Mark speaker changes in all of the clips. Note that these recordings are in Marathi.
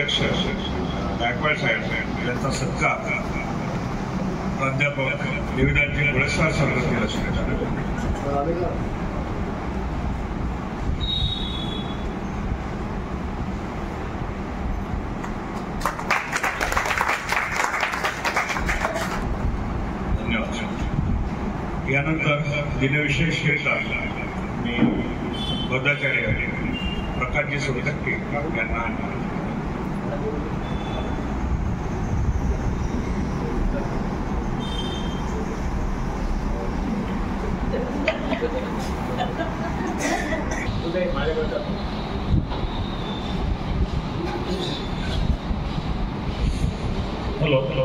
Speaker 1: अध्यक्ष गायकवाड साहेब यांचा सत्कार प्राध्यापक देविदासजी गोळेसर सर असण्यात आला। यानंतर दिनविशेष करिता मी पदाचार्य प्रकाशजी सोनटक्के यांना हॅलो हॅलो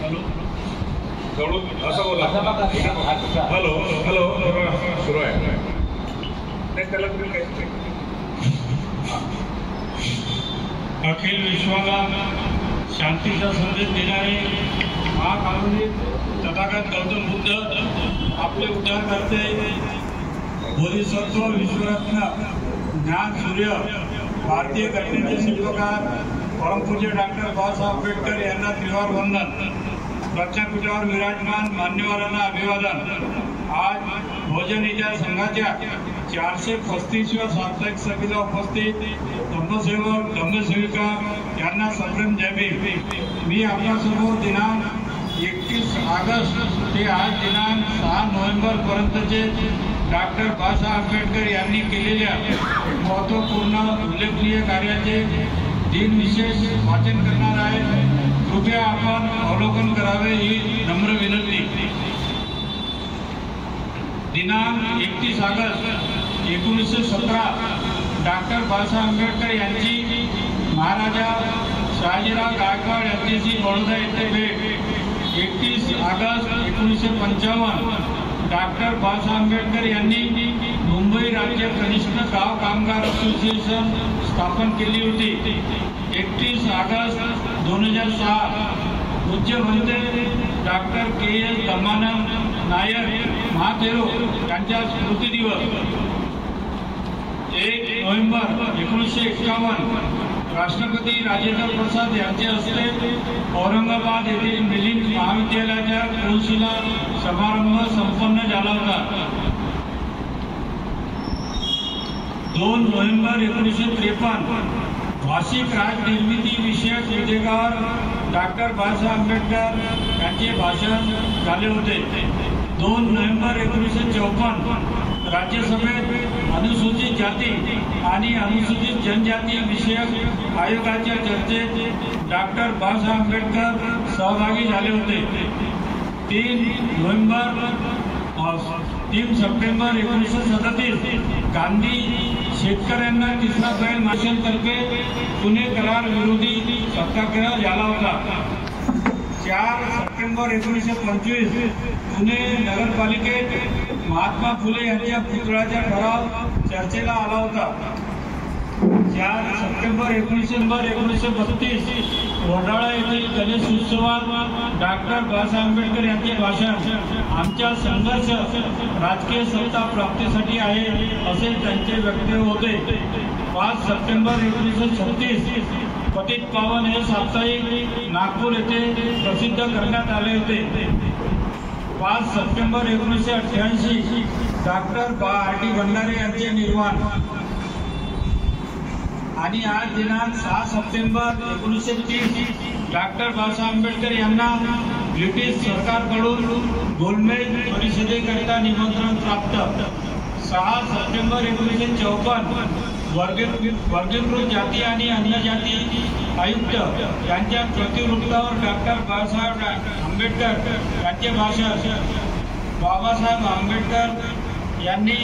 Speaker 1: हॅलो असं बोला हॅलो हॅलो सुरू आहे नाही त्याला तुम्ही काय
Speaker 2: अखिल विश्वाला शांतीचा संदेश देणारे महाकारुणिक तथागत गौतम बुद्ध आपले उद्धार करते बोधिसत्व विश्वरत्न ज्ञान सूर्य भारतीय घटनेचे शिल्पकार परमपूज्य डॉक्टर बाबासाहेब आंबेडकर यांना त्रिवार वंदन। प्रज्ञापीठावर विराजमान मान्यवरांना अभिवादन। आज भोजनीच्या संघाच्या 435व्या साप्ताहिक सभेला उपस्थित धम्मसेवक धम्मसेविका यांना सप्रेम जय भीम। मी आपल्यासमोर दिनांक 31 ऑगस्ट ते आज दिनांक 6 नोव्हेंबर पर्यंतचे डॉक्टर बाबासाहेब आंबेडकर यांनी केलेल्या महत्त्वपूर्ण उल्लेखनीय कार्याचे दिनविशेष वाचन करणार आहे। कृपया आपण अवलोकन करावे ही नम्र विनंती। दिनांक 31 ऑगस्ट 1917 डॉक्टर बाबासाहेब आंबेडकर यांची महाराजा शहाजीराव गायकवाड यांच्याशी बडोदा येथे भेट। 31 ऑगस्ट 1955 डॉक्टर बाबासाहेब आंबेडकर यांनी मुंबई राज्य कनिष्ठ गाव कामगार असोसिएशन स्थापन केली होती। 31 ऑगस्ट 2006 पूज्य म्हणते डॉक्टर के.एस. दमानंद नायर महाथेरो यांचा स्मृती दिवस। 1 नोव्हेंबर 1951 राष्ट्रपती राजेंद्र प्रसाद यांच्या हस्ते औरंगाबाद येथील मिलिंद महाविद्यालयाच्या कोनशिला समारंभ संपन्न झाला होता। 2 नोव्हेंबर 1953 भाषिक राजनिर्मिती विषयक विधेयकावर डॉक्टर बाबासाहेब आंबेडकर यांचे भाषण झाले होते। 2 नोव्हेंबर 1954 राज्यसभेत अनुसूचित जाती आणि अनुसूचित जनजाती विषयक आयोगाच्या चर्चेत डॉक्टर बाबासाहेब आंबेडकर सहभागी झाले होते। 3 सप्टेंबर 1937 गांधी शेतकऱ्यांना तिसरा बैल मार्शलतर्फे पुणे करार विरोधी सत्याग्रह झाला होता। 4 सप्टेंबर 1925 पुणे नगरपालिकेत महात्मा फुले यांच्या पुतळ्याचा ठराव चर्चेला आला होता। 4 सप्टेंबर 1932 वडाळा येथील गणेश उत्सवात डॉक्टर बाबासाहेब आंबेडकर यांचे भाषण आमचा संघर्ष राजकीय सत्ता प्राप्तीसाठी आहे असे त्यांचे वक्तव्य होते। 5 सप्टेंबर 1936 पतित पावन हे साप्ताहिक नागपूर येथे प्रसिद्ध करण्यात आले होते। 5 सप्टेंबर 1988 डॉक्टर बा.आर.डी. भंडारे यांचे निर्वाण। आणि आज दिनांक 6 सप्टेंबर 1930 डॉक्टर बाबासाहेब आंबेडकर यांना ब्रिटिश सरकारकडून गोलमेज परिषदेकरिता निमंत्रण प्राप्त। 6 सप्टेंबर 1954 वर्गीकृत जाती आणि अन्य जाती आयुक्त यांच्या प्रतिवृत्तावर डॉक्टर बाबासाहेब आंबेडकर यांचे भाषण। बाबासाहेब आंबेडकर यांनी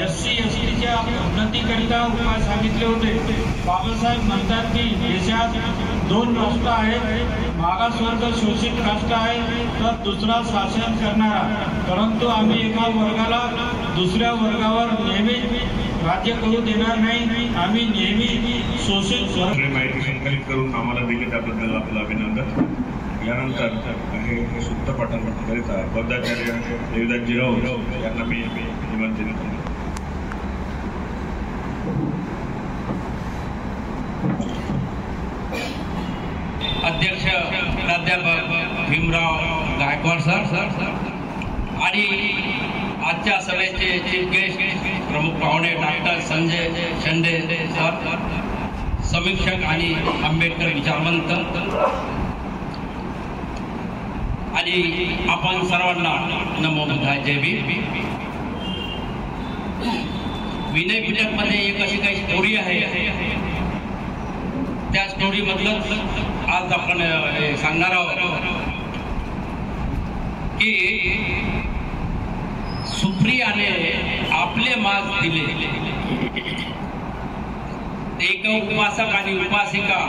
Speaker 2: SC STच्या उन्नतीकरिता उपाय सांगितले होते। बाबासाहेब म्हणतात की देशात 2 राष्ट्र आहेत, मागासवर्ग शोषित राष्ट्र आहे तर दुसरा शासन करणारा, परंतु आम्ही एका वर्गाला दुसऱ्या वर्गावर नेहमी राज्य करू देणार नाही। आम्ही नेहमी शोषित
Speaker 1: माहिती संकलित करून आम्हाला दिली त्याबद्दल आपलं अभिनंदन। यानंतर हे शुद्ध पाठन करिता पदाचार्य देविदासजी राऊत यांना मी निमंत्रित करतो।
Speaker 3: अध्यक्ष प्राध्यापक भीमराव गायकवाड सर आणि आजच्या सभेचे चीफ गेस्ट प्रमुख पाहुणे डॉक्टर संजय शेंडे सर, समीक्षक आणि आंबेडकर विचारवंत आणि आपण सर्वांना नमो बुद्धाय, जय भीम. विनय पिटकमध्ये एक अशी काही स्टोरी आहे, त्या स्टोरी मधलं आज आपण सांगणार आहोत की सुप्रियाने आपले मास दिले. एक उपासक आणि उपासिका,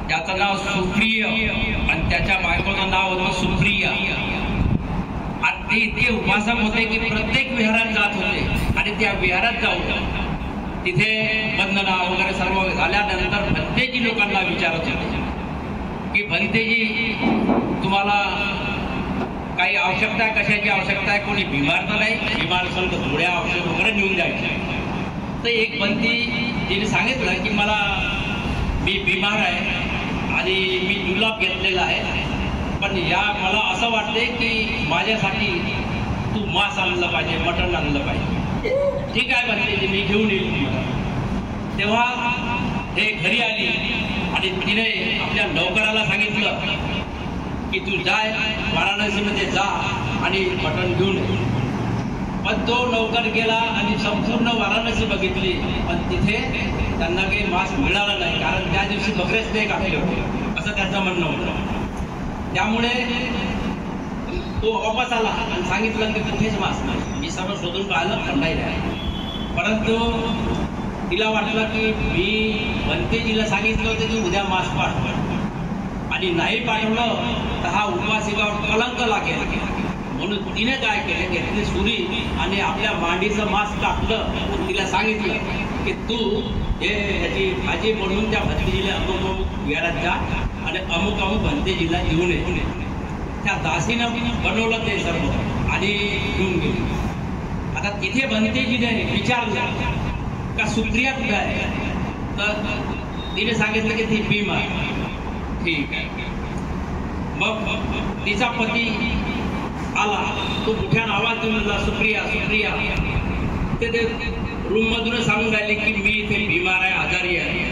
Speaker 3: त्याचं नाव सुप्रिय आणि त्याच्या बायकोचं नाव होतं सुप्रिया. आणि ते इतके उपासक होते की प्रत्येक विहारात जात होते आणि त्या विहारात जाऊन तिथे वंदना वगैरे सर्व झाल्यानंतर भंतेजी लोकांना विचारत होते की भंतेजी, तुम्हाला काही आवश्यकता आहे, कशाची आवश्यकता आहे, कोणी बिमार तर नाही, बिमार असेल तर गोळ्या औषध वगैरे नेऊन द्यायचे. तर एक भंती तिने सांगितलं की मी बिमार आहे आणि मी जुलाब घेतलेला आहे, पण मला असं वाटते की माझ्यासाठी तू मांस आणलं पाहिजे, मटण आणलं पाहिजे. ठीक आहे म्हणते, मी घेऊन येईल. तेव्हा हे घरी आली आणि तिने आपल्या नौकराला सांगितलं की तू जाय वाराणसीमध्ये जा आणि मटण घेऊन ये. पण तो नौकर गेला आणि संपूर्ण वाराणसी बघितली, पण तिथे त्यांना काही मांस मिळालं नाही, कारण त्या दिवशी बकरेच ते कापले होते असं त्यांचं म्हणणं होतं. त्यामुळे तो वापस आला आणि सांगितलं की कुठेच मांस नाही. मी सर्व शोधून पाहिलं, पण नाही आहे. परंतु तिला वाटलं की मी भंतेजीला सांगितलं होतं की उद्या मांस पाठव आणि नाही पाठवलं तर हा उपवासिकावर कलंक लागेल. म्हणून तिने काय केलं, घेतली सुरी आणि आपल्या मांडीचं मांस टाकलं. तिला सांगितलं की तू ह्याची भाजी बनवून त्या भंतेजीला अमुक अमुक विहारात जा आणि अमुक अमुक भंतेजीला घेऊन ये. त्या दासीनं बनवलं ते सर्व आणि घेऊन गेली. आता तिथे भंतेजीने विचारलं का सुप्रिया कुठे आहे, तर तिने सांगितलं की ती बिमार. ठीक आहे. मग तिचा पती आला, तो मोठ्यानं आवाज देऊन म्हणला सुप्रिया सुप्रिया. ते रूम मधून सांगून राहिले की मी इथे बिमार आहे, आजारी आहे.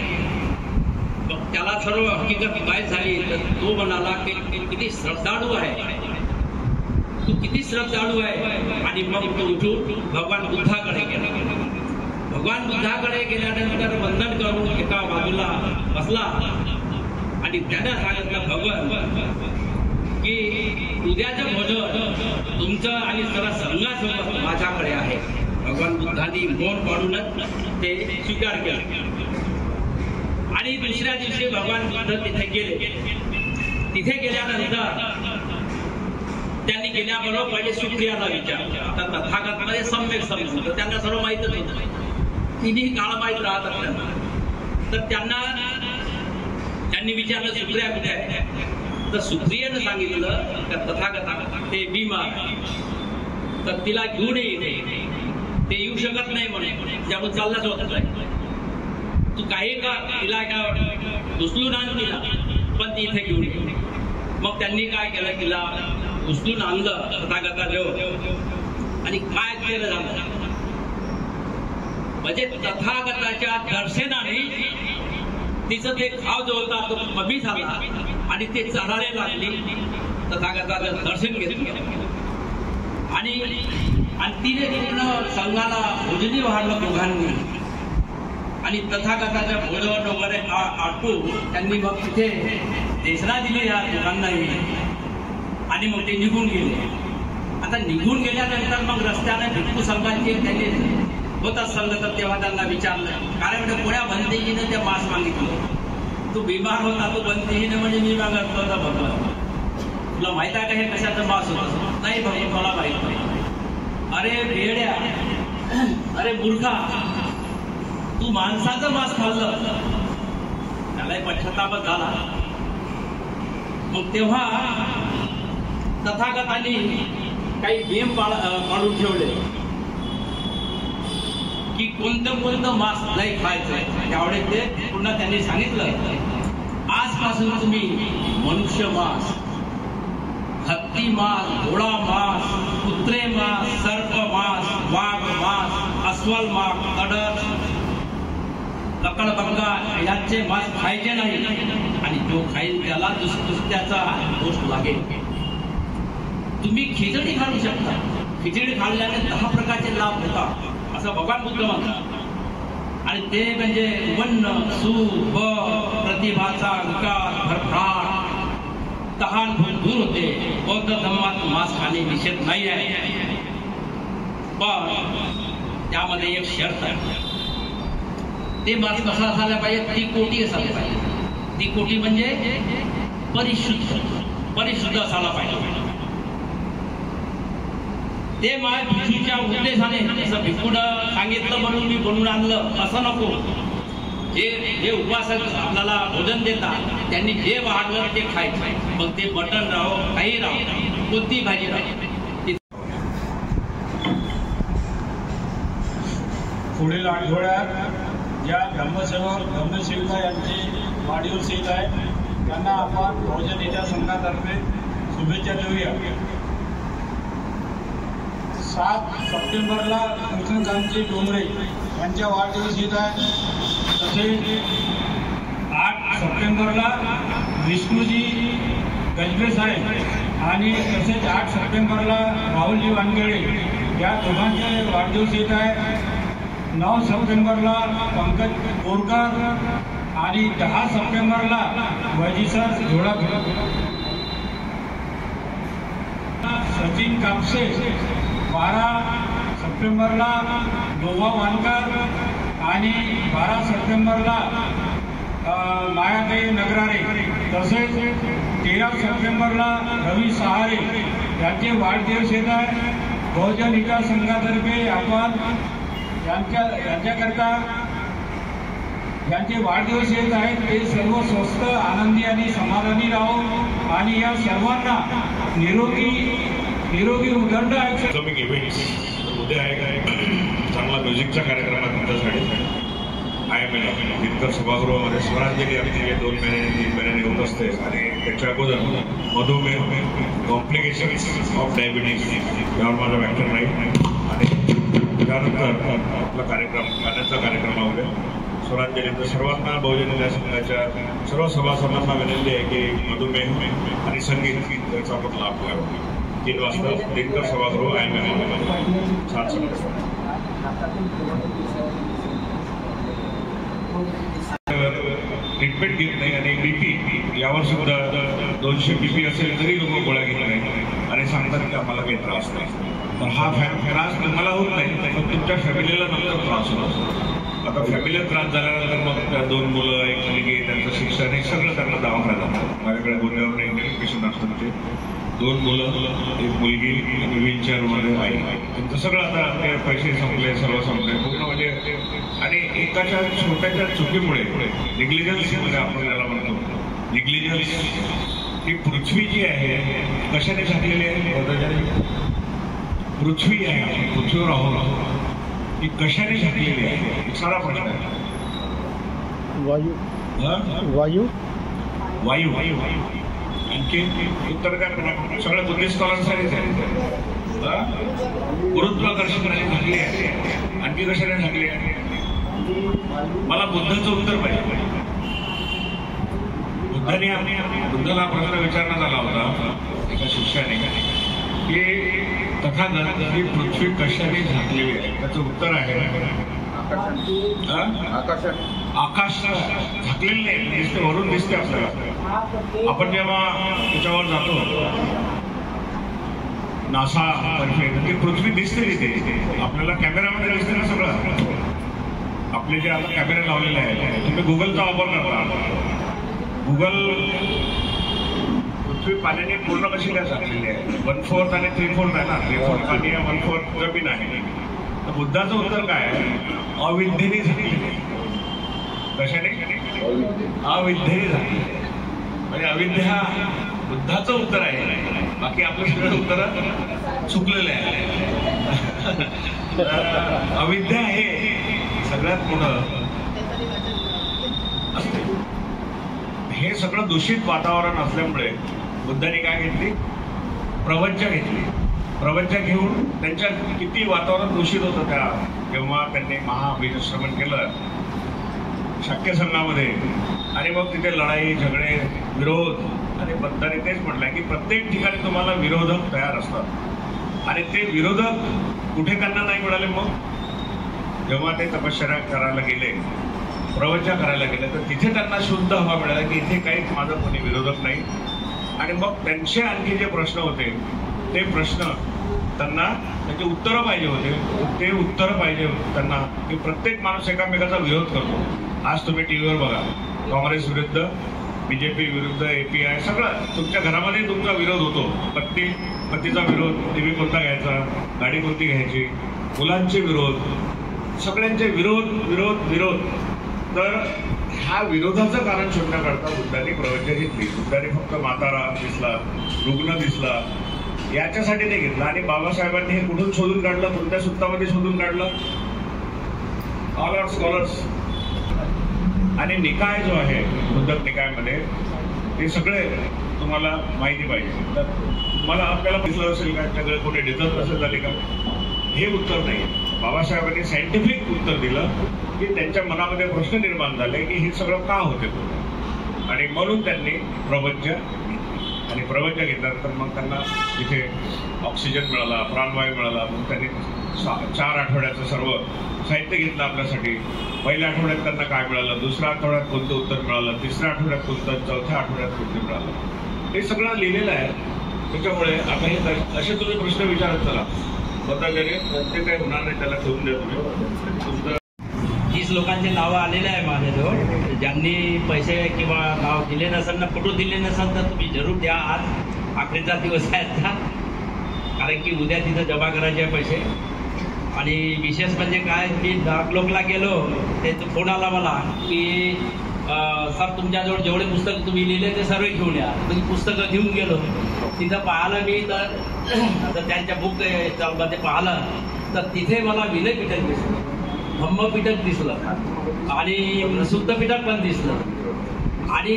Speaker 3: मग त्याला सर्व हकीकत माहीत झाली तर तो म्हणाला की किती श्रद्धाळू आहे तू, किती श्रद्धाळू आहे. आणि मग तो उठून भगवान बुद्धाकडे गेला. भगवान बुद्धाकडे गेल्यानंतर वंदन करून एका बाजूला बसला आणि त्याने सांगितलं भगवान की उद्याचं भोजन तुमचं आणि सर्व संघासोबत माझ्याकडे आहे. भगवान बुद्धांनी मौन पाडूनच ते स्वीकार केला. आणि दुसऱ्या दिवशी भगवान बुद्ध तिथे गेले. तिथे गेल्यानंतर त्यांनी गेल्याबरोबर पहिले सुप्रियाला विचारलं. आता तथागतमध्ये सम्यक समजून तर त्यांना सर्व माहीतच होतं, तिन्ही काळ माहीत राहत असताना. तर त्यांनी विचारलं सुप्रिया कुठे आहे, तर सुप्रियानं सांगितलं का तथागत ते बिमार, तर तिला घेऊन येते. ते येऊ शकत नाही म्हणून त्यामुळे चाललाच होत नाही. तू काही का तिला का उचलून आण तिला, पण ती इथे घेऊन ये. मग त्यांनी काय केलं, तिला उचलून आणलं तथागताजवळ आणि काय केलं झालं म्हणजे तथागताच्या दर्शनाने तिचं ते खाव जो होता तो कमी झाला आणि ते चढायला लागली. तथागताचं दर्शन घेतलं आणि तिने पूर्ण संघाला भोजनी वाढलं दोघांनी. आणि तथागताच्या भोजन वगैरे आटून त्यांनी मग तिथे देशना दिले या दोघांनाही आणि मग ते निघून गेले. आता निघून गेल्यानंतर मग रस्त्याने भिक्खू संघाची त्यांनी होता संघ, तर तेव्हा त्यांना विचारलं, कारण कोण्या भंतेजीने ते मांस मागितलं. तू बिमार होता, तो भंतेजीने म्हणजे मी मागत होता भगवान, तुला माहित आहे का हे कशाचं मांस होतं. नाही भगवान मला माहित नाही. अरे भेड्या, अरे मूर्खा, तू माणसाचं मांस खाल्लं. त्यालाही पश्चातापच झाला. मग तेव्हा तथागतांनी काही नियम पाळून ठेवले की कोणतं मांस नाही खायचं. त्यावेळेस ते पुन्हा त्यांनी सांगितलं, आज आजपासून तुम्ही मनुष्य मांस, हत्ती मांस, घोडा मांस, कुत्रे मांस, सर्प मांस, वाघ मांस, अस्वल मांस, तडस, लकडबंगा यांचे मांस खायचे नाही आणि जो खाईल त्याला दुसऱ्याचा दोष लागेल. तुम्ही खिचडी खाऊ शकता. खिचडी खाल्ल्याने 10 प्रकारचे लाभ होतात असं भगवान बुद्ध म्हणतात. आणि ते म्हणजे वन्न, सुख, प्रतिभाचा विकास, भरभराट, तहान दूर होते. बौद्ध धर्मात मांस खाणे निषेध नाही आहे, पण त्यामध्ये एक शर्त आहे. ते मांस कसा असायला पाहिजे? ती कोटी असायला पाहिजे. ती कोटी म्हणजे परिशुद्ध असायला पाहिजे. ते माय भिक्षूच्या उद्देशाने, जसं भिक्षूनं सांगितलं म्हणून मी बनवून आणलं असं नको. जे उपासक आपल्याला भोजन देतात त्यांनी जे वाढलं ते खायचं. मग ते मटण राहो, काही राहो, कोणती भाजी राहो.
Speaker 2: पुढील आठवड्यात ज्या धर्मसेवक धर्मसेविका यांची वाढदिवस आहे त्यांना आपण बहुजन नेत्या संघातर्फे शुभेच्छा देऊया. 7 सप्टेंबरला कृष्णकांतजी डोंगरे यांच्या वाढदिवस येत आहे. तसेच 8 सप्टेंबरला विष्णूजी गजबे साहेब आणि तसेच 8 सप्टेंबरला राहुलजी वानखेडे या दोघांचे वाढदिवस येत आहे. 9 सप्टेंबरला पंकज बोरकर आणि 10 सप्टेंबरला वजीसर झोळाखोळ, सचिन कापसे. 12 सप्टेंबरला गोवा वानकर आणि 12 सप्टेंबरला मायाताई नगरारे. तसेच 13 सप्टेंबरला रवी सहारे यांचे वाढदिवस येत आहे. बहुजन विकास संघातर्फे आपण यांच्याकरता ज्यांचे वाढदिवस येत आहेत ते सर्व स्वस्थ, आनंदी आणि समाधानी राहो आणि या सर्वांना निरोगी उदंड
Speaker 1: कमिंग इव्हेंट्स. उद्या आहे चांगला म्युझिकचा कार्यक्रम आहे तुमच्यासाठी. IML दिनकर सभागृहामध्ये स्वरांजली आमची 2 महिन्यांनी 3 महिन्यांनी होत असते. आणि त्याच्या अगोदर मधुमेह, कॉम्प्लिकेशन्स ऑफ डायबिटीज यावर माझा व्याख्यान राहील. आणि त्यानंतर आपला कार्यक्रम गाण्याचा कार्यक्रम उद्या स्वरांजलीचं सर्वांना बहुजन नेत्या संघाच्या सर्व सभासदांना विनंती आहे की मधुमेह आणि संगीत याचा आपण लाभ घ्यावा. 3 वाजता दिनकर सभागृह IML 7 सप्टेंबर. ट्रीटमेंट घेत नाही आणि BP यावर सुद्धा 200 BP असेल तरी लोक गोळ्या घेत नाही आणि सांगतात की आम्हाला काही त्रास नाही. तर हा त्रास तुम्हाला होत नाही, पण तुमच्या फॅमिलीला नंतर त्रास होतो. आता फॅमिलीला त्रास झाल्यानंतर मग त्या 2 मुलं, 1 मुलगी, त्यांचं शिक्षण हे सगळं त्यांना दवाखान्यात जातं. माझ्याकडे गुन्ह्यावर एक पेशंट असतं, ते 2 मुलं, 1 मुलगी आणि व्हीलचेअरमध्ये आई. त्यांचं सगळं आता ते पैसे संपले, सर्व संपले पूर्ण म्हणजे. आणि एकाच्या छोट्याच्या चुकीमुळे निग्लिजन्स मध्ये आपण त्याला म्हणतो, निग्लिजन्स ही पृथ्वी जी आहे कशाने झालेली आहे? पृथ्वी आहे, आपण पृथ्वीवर आहोत, ही कशाने झालेली आहे? सारा प्रश्न आहे. वायू. आणखी उत्तर काय? सगळ्या बुद्धिस्ट स्कॉलर्ससाठीच आहे. गुरुत्वाकर्षणाने झाली आहे. आणखी कशाने झाली आहे? मला बुद्धाचं उत्तर पाहिजे. बुद्धाला प्रश्न विचारण्यात आला होता एका शिष्याने की तथागत ही पृथ्वी कशाने झाकलेली आहे? त्याचं उत्तर आहे आकाश झाकलेलं नाही, दिसते, वरून दिसते आपल्याला. आपण जेव्हा त्याच्यावर जातो नासा तर्फे ती पृथ्वी दिसते तिथे आपल्याला, कॅमेरामध्ये दिसते ना सगळं. आपले जे आता कॅमेरे लावलेले आहेत, तुम्ही गुगलचा वापर करता. गुगल पृथ्वी पाण्याने पूर्ण कशी काय झाकलेली आहे? 1/4 आणि 3/4 आहे ना. 3/4 पाणी आहे, 1/4 जमीन आहे. तर बुद्धाचं उत्तर काय आहे? अविद्येने झाकलेली. कशाने? अविद्येने झाकलेली. म्हणजे अविद्या हा बुद्धाचं उत्तर आहे, बाकी आपलं सगळं उत्तर चुकलेलं आहे. अविद्या हे सगळ्यात मोठं असते. हे हे सगळं दूषित वातावरण असल्यामुळे बुद्धांनी काय घेतली, प्रवज्य घेतली. प्रवज्य घेऊन त्यांच्या किती वातावरण दूषित होतं त्या जेव्हा त्यांनी महाअभिश्रमण केलं शाक्य संघामध्ये, आणि मग तिथे लढाई झगडे विरोध, आणि बुद्धांनी तेच म्हटलंय की प्रत्येक ठिकाणी तुम्हाला विरोधक तयार असतात, आणि ते विरोधक कुठे त्यांना नाही मिळाले. मग जेव्हा ते तपश्चर्या करायला गेले, प्रवचन करायला गेले, तर तिथे त्यांना शुद्ध हवा मिळाला की इथे काहीच माझा कोणी विरोधक नाही. आणि मग त्यांचे आणखी जे प्रश्न होते ते प्रश्न त्यांना त्याचे उत्तरं पाहिजे होते, ते उत्तरं पाहिजे त्यांना की प्रत्येक माणूस एकामेकाचा विरोध करतो. आज तुम्ही टीव्हीवर बघा, काँग्रेस विरुद्ध बीजेपी विरुद्ध API सगळं तुमच्या घरामध्ये तुमचा विरोध होतो. पतीचा विरोध, टीव्ही कोणता घ्यायचा, गाडी कोणती घ्यायची, मुलांचे विरोध, सगळ्यांचे विरोध विरोध विरोध. तर ह्या विरोधाचं कारण शोधण्याकरता बुद्धांनी प्रवचन घेतली. बुद्धांनी फक्त म्हातारा दिसला, रुग्ण दिसला याच्यासाठी ते घेतलं. आणि बाबासाहेबांनी हे कुठून शोधून काढलं, कोणत्या सूत्रामध्ये शोधून काढलं, ऑल आर स्कॉलर्स. आणि निकाय जो आहे बुद्धक निकायमध्ये ते सगळे तुम्हाला माहिती पाहिजे. तर तुम्हाला आपल्याला दिसलं असेल का त्याकडे कोणी डिझर्व असेल झाले का, हे उत्तर नाही. बाबासाहेबांनी सायंटिफिक उत्तर दिलं की त्यांच्या मनामध्ये प्रश्न निर्माण झाले की हे सगळं का होते, आणि म्हणून त्यांनी प्रवज्य, आणि प्रवज्य घेतल्यानंतर मग त्यांना तिथे ऑक्सिजन मिळाला, प्राणवायू मिळाला. मग त्यांनी 4 आठवड्याचं सर्व साहित्य घेतलं आपल्यासाठी. पहिल्या आठवड्यात त्यांना काय मिळालं, दुसऱ्या आठवड्यात कोणतं उत्तर मिळालं, तिसऱ्या आठवड्यात कोणतं, चौथ्या आठवड्यात कोणतं मिळालं, हे सगळं लिहिलेलं आहे. त्याच्यामुळे आता हे असे तुम्ही प्रश्न विचारत चला, ते काही होणार नाही, त्याला ठेवून द्या तुम्ही.
Speaker 3: 30 लोकांचे नावं आलेले आहे माझ्याजवळ, ज्यांनी पैसे किंवा नाव दिले नसेल ना, फोटो दिले नसेल तर तुम्ही जरूर द्या. आज आखरीचा दिवस आहे आता, कारण की उद्या तिथं जमा करायचे आहे पैसे. आणि विशेष म्हणजे काय, मी डाकलोकला गेलो, त्याचा फोन आला मला की सर तुमच्याजवळ जेवढे पुस्तकं तुम्ही लिहिले ते सर्व घेऊन या. तुम्ही पुस्तकं घेऊन गेलो, तिथं पाहिलं मी तर त्यांच्या बुक मध्ये पाहिलं तर तिथे मला विनय पीठक दिसलं, धम्मपीठक दिसलं, आणि शुद्ध पीठक पण दिसलं. आणि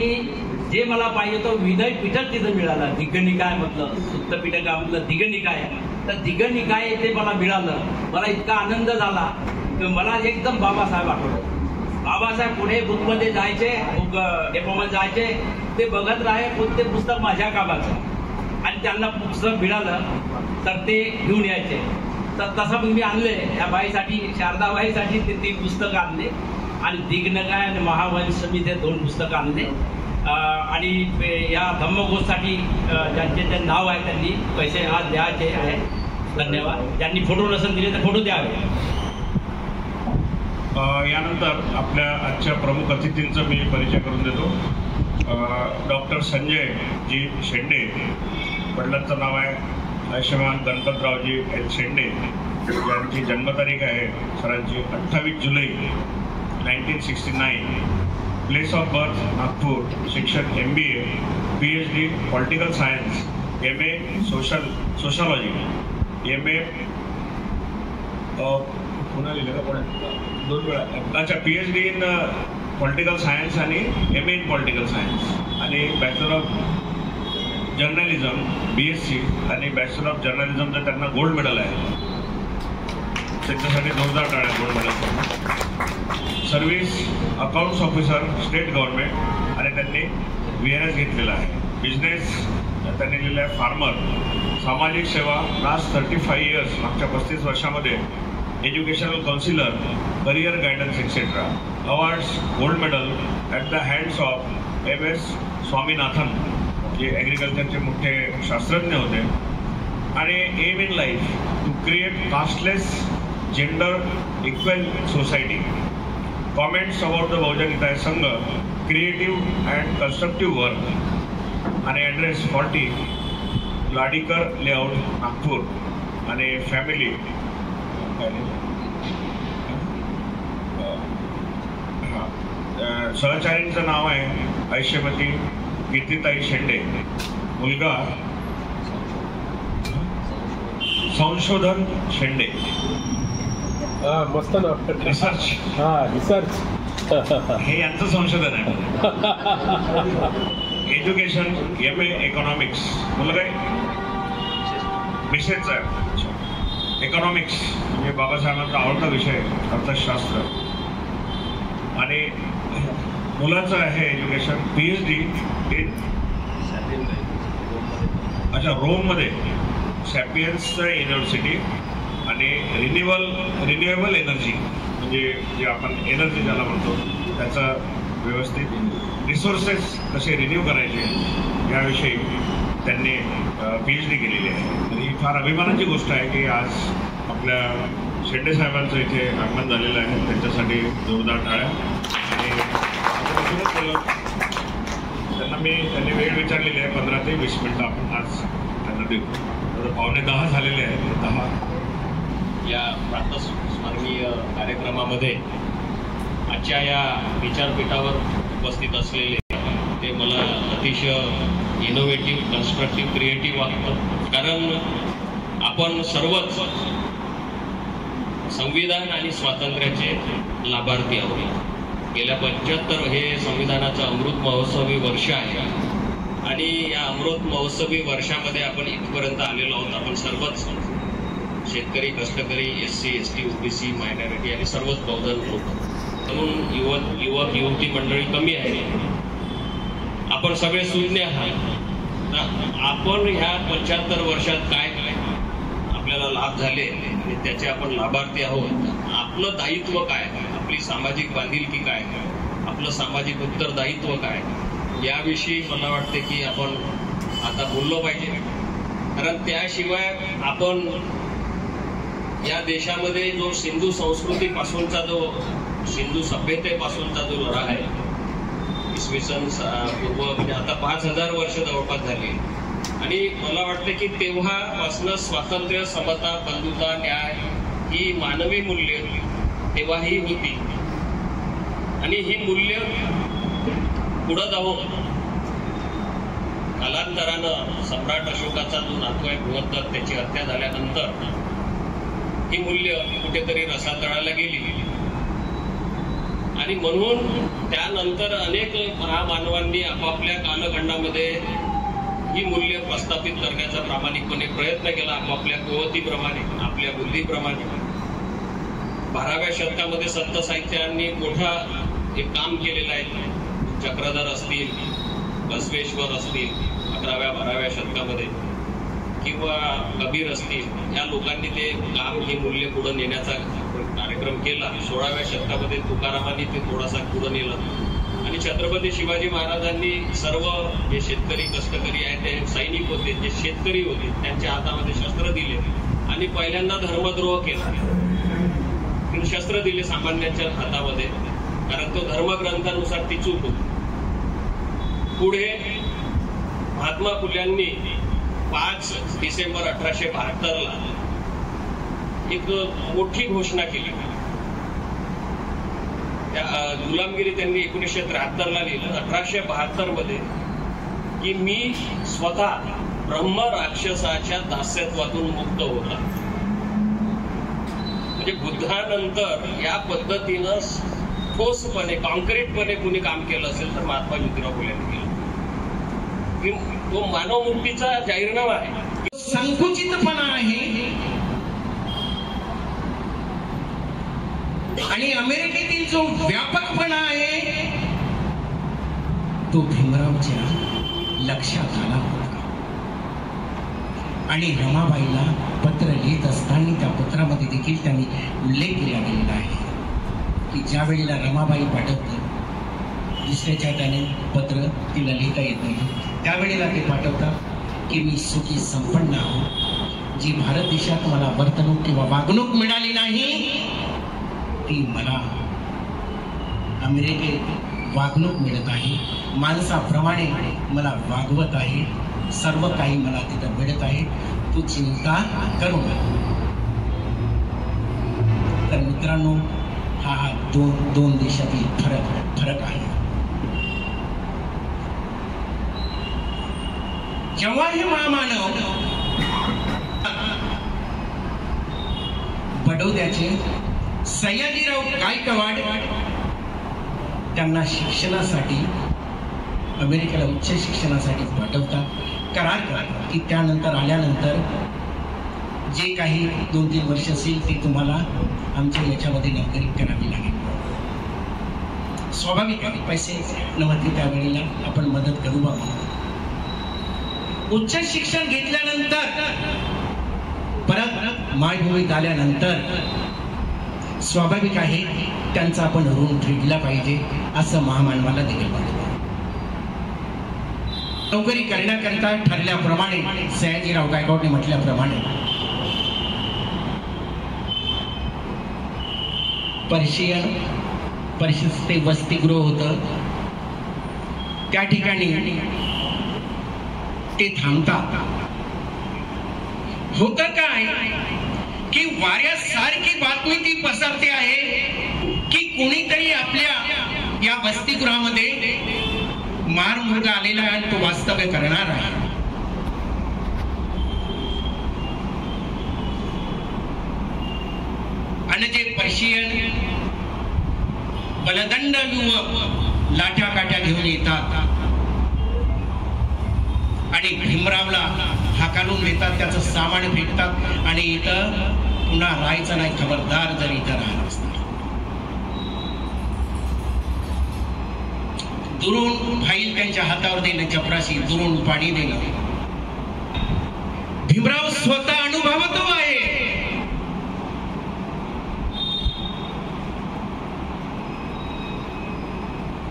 Speaker 3: जे मला पाहिजे तो विनय पीठक तिथं मिळालं. दिग्गनिकाय म्हटलं, शुद्ध पीठकामधलं दिग्गनिकाय, तर दिग्गनिकाय ते मला मिळालं. मला इतका आनंद झाला की मला एकदम बाबासाहेब आठवलं. बाबासाहेब पुढे बुकमध्ये जायचे, बुक डेपोमध्ये जायचे, ते बघत राहे कोणते पुस्तक माझ्या कामाचं, आणि त्यांना पुस्तक मिळालं तर ते घेऊन यायचे. तर तसं मग मी आणले या बाईसाठी, शारदाबाईसाठी ते 3 पुस्तकं आणले, आणि दिग्गनिकाय आणि महावंश मी ते 2 पुस्तकं आणले. आणि या धम्मघोषसाठी ज्यांचे नाव आहे त्यांनी पैसे आज द्यायचे आहे. धन्यवाद. ज्यांनी फोटो नसेल दिले तर फोटो द्यावे.
Speaker 1: यानंतर आपल्या आजच्या प्रमुख अतिथींचा मी परिचय करून देतो. डॉक्टर संजय जी शेंडे, वडिलांचं नाव आहे आयुष्यमान गणपतरावजी एल शेंडे, यांची जन्मतारीख आहे सरांची 28 जुलै 1969. प्लेस ऑफ बर्थ नागपूर, शिक्षण MBA, PhD political science, MA sociology, MA पुन्हा लिहिलं का पुण्यात 2 वेळा, अच्छा PhD इन पॉलिटिकल सायन्स आणि MA इन पॉलिटिकल सायन्स, आणि बॅचलर ऑफ जर्नलिझम BSc, आणि बॅचलर ऑफ जर्नलिझमचं त्यांना गोल्ड मेडल आहे. त्यांच्यासाठी 2000 टाळ्या gold medal. Service accounts officer state government, आणि त्यांनी VRS घेतलेला आहे. बिझनेस त्यांनी लिहिलेला आहे फार्मर. सामाजिक सेवा लास्ट 35 इयर्स, मागच्या 35 वर्षामध्ये educational counsellor, career guidance etcetera. Awards gold medal at the hands of MS Swaminathan, जे ॲग्रिकल्चरचे मोठे शास्त्रज्ञ होते. आणि aim in life to create casteless gender equal society. Comments about the Bahujan Hitaya Sangh, creative and constructive work. आणि ॲड्रेस 40 लाडीकर लेआउट नागपूर. आणि फॅमिली सहचारींचं नाव आहे ऐश्वर्यवती कीर्तिताई शेंडे. मुलगा संशोधन शेंडे,
Speaker 4: मस्त ना,
Speaker 1: रिसर्च.
Speaker 4: रिसर्च
Speaker 1: हे यांचं संशोधन आहे. एज्युकेशन MA इकॉनॉमिक्स मुलगा आहे, मिसेसचा आहे. इकॉनॉमिक्स म्हणजे बाबासाहेबांचा आवडता विषय, अर्थशास्त्र. आणि मुलाचं आहे एज्युकेशन PhD इन रोममध्ये सॅपियन्स युनिव्हर्सिटी. आणि रिन्युएबल एनर्जी म्हणजे जे आपण एनर्जी ज्याला म्हणतो त्याचा व्यवस्थित रिसोर्सेस कसे रिन्यू करायचे याविषयी त्यांनी PhD केलेली आहे. आणि ही फार अभिमानाची गोष्ट आहे की आज आपल्या शेंडे साहेबांचं इथे आगमन झालेलं आहे. त्यांच्यासाठी जोरदार टाळ्या. आणि त्यांनी वेळ विचारलेली आहे 15 ते 20 मिनिटं आपण आज त्यांना देऊ. तर 9:45 झालेले आहेत. 10
Speaker 4: या प्रातःस्मरणीय कार्यक्रमामध्ये आजच्या या विचारपीठावर उपस्थित असलेले ते मला अतिशय इनोव्हेटिव्ह, कन्स्ट्रक्टिव्ह, क्रिएटिव्ह वाटतं. कारण आपण सर्वच संविधान आणि स्वातंत्र्याचे लाभार्थी आहोत. गेल्या 75 हे संविधानाचं अमृत महोत्सवी वर्ष आहे. आणि या अमृत महोत्सवी वर्षामध्ये आपण इथपर्यंत आलेलो आहोत. आपण सर्वच शेतकरी, कष्टकरी, SC, ST, OBC, मायनॉरिटी आणि सर्वच बहुजन लोक. म्हणून युवक युवती मंडळी कमी आहे. आपण सगळे शून्य आहात. आपण ह्या 75 वर्षात काय आपल्याला लाभ झाले आणि त्याचे आपण लाभार्थी आहोत. आपलं दायित्व काय, आपली सामाजिक बांधिलकी काय, आपलं सामाजिक उत्तरदायित्व काय, याविषयी मला वाटते की आपण आता बोललो पाहिजे. कारण त्याशिवाय आपण या देशामध्ये जो सिंधू संस्कृतीपासूनचा जो सिंधू सभ्यतेपासूनचा जो लढा आहे, इसवी सन पूर्व म्हणजे आता 5000 वर्ष जवळपास झाली. आणि मला वाटतं की तेव्हापासनं स्वातंत्र्य, समता, बंधुता, न्याय ही मानवी मूल्य तेव्हाही होती. आणि ही मूल्य पुढं जाऊन कालांतरानं सम्राट अशोकाचा जो नातू आहे बृहत्तर, त्याची हत्या झाल्यानंतर ही मूल्य कुठेतरी रसातळाला गेली. आणि म्हणून त्यानंतर अनेक महामानवांनी आपापल्या कालखंडामध्ये ही मूल्य प्रस्थापित करण्याचा प्रामाणिकपणे प्रयत्न केला, आपापल्या कुवतीप्रमाणे, आपल्या बुद्धीप्रमाणे. 12व्या शतकामध्ये संत साहित्यांनी मोठा एक काम केलेलं आहे. चक्रधर असतील, बसवेश्वर असतील 11व्या-12व्या शतकामध्ये, किंवा कबीर असतील, या लोकांनी ते काम, ही मूल्य पुढे नेण्याचा कार्यक्रम केला. 16व्या शतकामध्ये तुकारामांनी ते थोडासा पुढे नेलं. आणि छत्रपती शिवाजी महाराजांनी सर्व जे शेतकरी, कष्टकरी आहेत, ते सैनिक होते, जे शेतकरी होते, त्यांच्या हातामध्ये शस्त्र दिले आणि पहिल्यांदा धर्मद्रोह केला. शस्त्र दिले सामान्यांच्या हातामध्ये, कारण तो धर्मग्रंथानुसार ती चूक होती. पुढे महात्मा फुल्यांनी 5 डिसेंबर 1872ला एक मोठी घोषणा केली. गुलामगिरी त्यांनी 1973ला लिहिलं. 1872 मध्ये की मी स्वतः ब्रह्म राक्षसाच्या दास्यत्वातून मुक्त होता. म्हणजे बुद्धानंतर या पद्धतीनं ठोसपणे, कॉन्क्रीटपणे कुणी काम केलं असेल तर महात्मा ज्योतिराव फुलेंनी केलं. तो मानवमुक्तीचा जाहीरनामा आहे.
Speaker 5: संकुचितपणा आहे. आणि अमेरिकेतील जो व्यापकपणा आहे तो भीमरावच्या लक्षात आला होता. आणि रमाबाईला पत्र लिहित असताना त्या पत्रामध्ये देखील त्यांनी उल्लेख केला गेलेला आहे की ज्या वेळेला रमाबाई पाठवते, दुसऱ्याच्या त्याने पत्र तिला लिहिता येत नाही, त्यावेळेला ते पाठवतात की मी सुखी संपन्न आहो. जी भारत देशात मला वर्तणूक किंवा वागणूक मिळाली नाही ती मला अमेरिकेत वागणूक मिळत आहे. माणसाप्रमाणे मला वागवत आहे. सर्व काही मला तिथं मिळत आहे. तू चिंता करू नका. तर मित्रांनो, हा दोन देशातील फरक आहे. जेव्हा हे महामानव बडोद्याचे सयाजीराव गायकवाड त्यांना शिक्षणासाठी अमेरिकेला उच्च शिक्षणासाठी पाठवतात, करार करतात की त्यानंतर आल्यानंतर जे काही 2-3 वर्ष असेल ते तुम्हाला आमच्या याच्यामध्ये नोकरी करावी लागेल. स्वाभाविक आहे, पैसे नव्हते त्यावेळेला आपण मदत करू बाबा. उच्च शिक्षण घेतल्यानंतर परत मायभूमीत आल्यानंतर स्वाभाविक आहे त्यांचा आपण ऋण फेडला पाहिजे असं महामानवाला देखील वाटतं. नोकरी करण्याकरिता ठरल्याप्रमाणे सयाजीराव गायकवाडने म्हटल्याप्रमाणे पर्शियन ते वसतिगृह होतं, त्या ठिकाणी ते थांबतात. होतं काय की वाऱ्यासारखी बातमी ती पसरते आहे की कोणीतरी आपल्या या वसतिगृहामध्ये मार मुलगा आलेला आहे आणि तो वास्तव्य करणार आहे. आणि जे पर्शियन बलदंड युवक लाठ्या काठ्या घेऊन येतात आणि भीमरावला हाकालून देतात, त्याचं सामान फेकतात आणि इथं पुन्हा राहायचं नाही, खबरदार जर इथं राहत असतात. दुरून फाईल त्यांच्या हातावर देणं, चपराशी दुरून पाणी देणं. भीमराव स्वतः अनुभवतो आहे.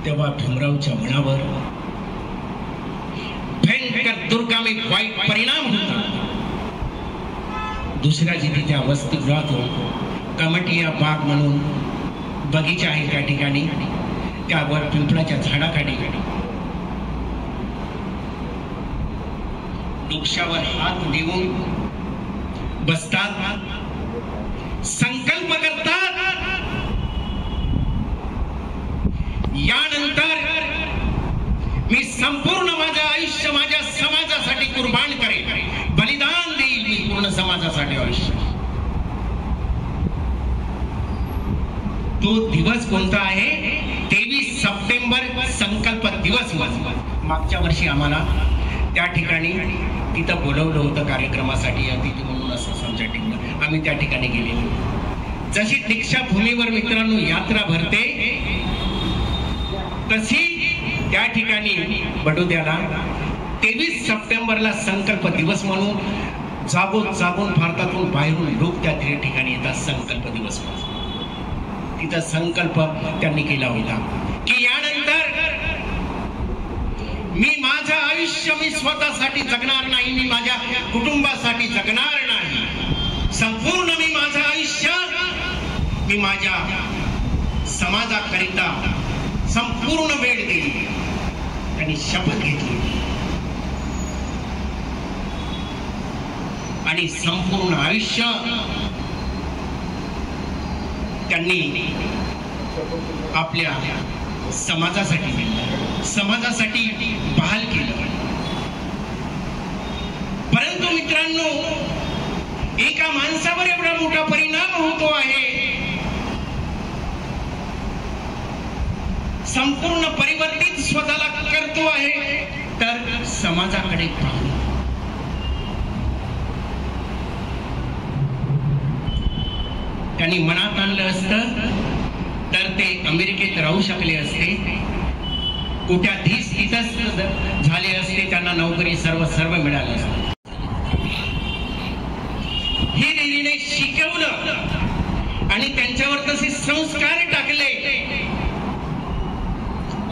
Speaker 5: तेव्हा भीमरावच्या मनावर भयंकर दुर्गामी वाईट परिणाम होता. दुसऱ्या जिथे त्या वसतिगृहातून कमटिया बाग म्हणून बगीचा आहे त्या ठिकाणी, त्यावर पिंपळाच्या झाडाखाली डोक्यावर हात देऊन बसतात, संकल्प करतात, यानंतर मी संपूर्ण माझं आयुष्य माझ्या समाजासाठी कुर्बान करेन, बलिदान देईल मी पूर्ण समाजासाठी आयुष्य. तो दिवस कोणता आहे? 23 सप्टेंबर संकल्प दिवस. मागच्या वर्षी आम्हाला त्या ठिकाणी तिथं बोलवलं होतं कार्यक्रमासाठी, अतिथी म्हणून असं समजा टिकलं. आम्ही त्या ठिकाणी गेलेलो. जशी दीक्षाभूमीवर मित्रांनो यात्रा भरते तशी त्या ठिकाणी बडोद्याला 23 सप्टेंबरला संकल्प दिवस म्हणून जागून भारतातून बाहेरून लोक त्या ठिकाणी येतात. संकल्प दिवस म्हणून तिचा संकल्प त्यांनी केला होता की यानंतर मी माझं आयुष्य मी स्वतःसाठी जगणार नाही, मी माझ्या कुटुंबासाठी जगणार नाही, संपूर्ण मी माझं आयुष्य मी माझ्या समाजाकरिता संपूर्ण वेळ देईल. त्यांनी शपथ घेतली आणि संपूर्ण आयुष्य त्यांनी आपल्या समाजासाठी दिलं, समाजासाठी बहाल केलं. परंतु मित्रांनो, एका माणसावर एवढा मोठा परिणाम होतो आहे, संपूर्ण परिवर्तित स्वतःला करतो आहे, तर समाजाकडे पाहू. त्यांनी मनात आणलं असतं तर ते अमेरिकेत राहू शकले असते, कोट्याधीश तिथंच झाले असते, त्यांना नोकरी सर्व मिळालं असतं. हे देवीने शिकवलं आणि त्यांच्यावर तसे संस्कार टाकले.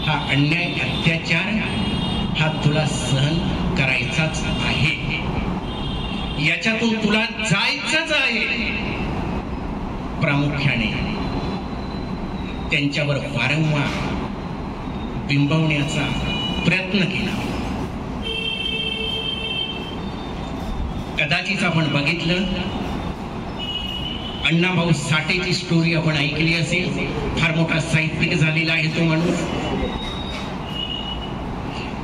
Speaker 5: हा अन्याय अत्याचार हा तुला सहन करायचाच आहे, याच्यातून तुला जायचंच आहे. प्रामुख्याने त्यांच्यावर वारंवार बिंबवण्याचा प्रयत्न केला. कदाचित आपण बघितलं, अण्णाभाऊ साठेची स्टोरी आपण ऐकली असेल. फार मोठा साहित्यिक झालेला आहे तो माणूस.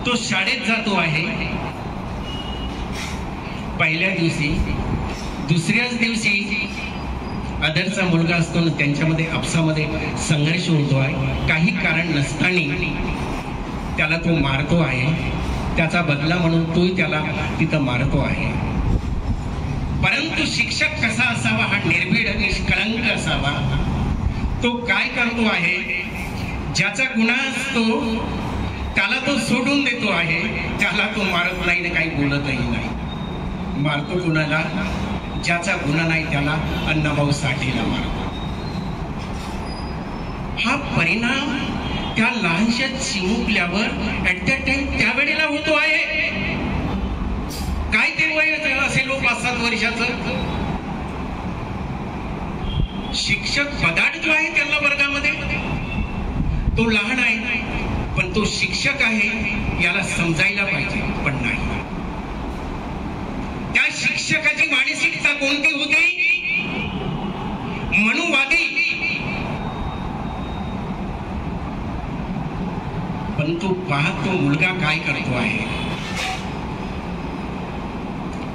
Speaker 5: तो शाळेत जातो आहे. पहिल्या दिवशी, दुसऱ्याच दिवशी अदरचा मुलगा असतो ना, त्यांच्यामध्ये आपसामध्ये संघर्ष होतो आहे. काही कारण नसताना त्याला तो मारतो आहे. त्याचा बदला म्हणून तोही त्याला तिथं मारतो आहे. परंतु शिक्षक कसा असावा? हा निर्भीड निष्कलंक असावा. तो काय करतो आहे? ज्याचा गुन्हा असतो त्याला तो सोडून देतो आहे. त्याला तो मारत नाही ना काही बोलतही नाही. मारतो कुणाला? ज्याचा गुन्हा नाही त्याला अण्णाभाऊ साठेला मारतो. हा परिणाम त्या लहानशा चिमुकल्यावर ऍट द टाइम त्यावेळेला होतो आहे. काय ते वय असेल 5-7 वर्षाचं. शिक्षक बदाड जो आहे त्याला वर्गामध्ये, तो लहान आहे पण तो शिक्षक आहे याला समजायला पाहिजे, पण नाही. त्या शिक्षकाची मानसिकता कोणती होती? मनुवादी. पण तो पाहत तो मुलगा काय करतो आहे?